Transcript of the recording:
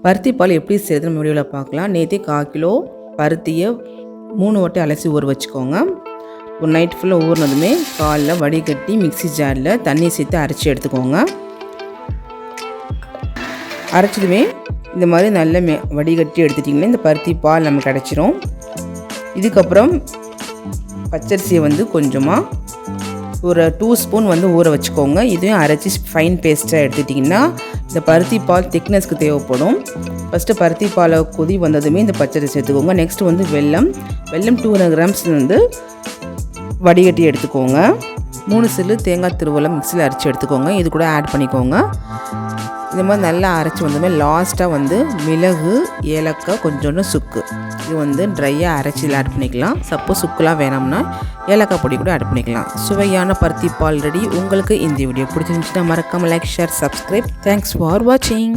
பருத்தி பால் எப்படி செய்யுறது நம்ம வீடியோவில் பார்க்கலாம். நேற்றே 1/4 கிலோ பருத்தியை 3 வாட்டி அலசி ஊற வச்சுக்கோங்க. ஒரு நைட் ஃபுல்லாக ஊறினதுமே காலைல வடிகட்டி மிக்ஸி ஜாரில் தண்ணி சேர்த்து அரைச்சி எடுத்துக்கோங்க. அரைச்சதுமே இந்த மாதிரி நல்ல வடிகட்டி எடுத்துட்டிங்கன்னா இந்த பருத்தி பால் நமக்கு கிடச்சிரும். இதுக்கப்புறம் பச்சரிசியை கொஞ்சமாக ஒரு 2 ஸ்பூன் ஊற வச்சுக்கோங்க. இதையும் அரைச்சி ஃபைன் பேஸ்ட்டாக எடுத்துட்டிங்கன்னா இந்த பருத்தி பால் திக்னஸ்க்கு தேவைப்படும். ஃபஸ்ட்டு பருத்தி பாலை கொதி வந்ததுமே இந்த பச்சரிசி சேர்த்துக்கோங்க. நெக்ஸ்ட்டு வெல்லம் 200 கிராம்ஸ் வடிகட்டி எடுத்துக்கோங்க. 3 சில்லு தேங்காய் திருவலை மிக்ஸியில் அரைச்சி எடுத்துக்கோங்க. இது கூட ஆட் பண்ணிக்கோங்க. இந்த மாதிரி நல்லா அரைச்சி வந்ததுமே லாஸ்ட்டாக மிளகு, ஏலக்காய், கொஞ்சோண்டு சுக்கு இது ட்ரையாக அரைச்சியில் ஆட் பண்ணிக்கலாம். சப்போஸ் சுக்குலாம் வேணாம்னா ஏலக்காய் பொடி கூட ஆட் பண்ணிக்கலாம். சுவையான பருத்தி பால் ரெடி. உங்களுக்கு இந்த வீடியோ பிடிச்சிருந்துச்சுன்னா மறக்காமல் like, share, subscribe. Thanks for வாட்சிங்.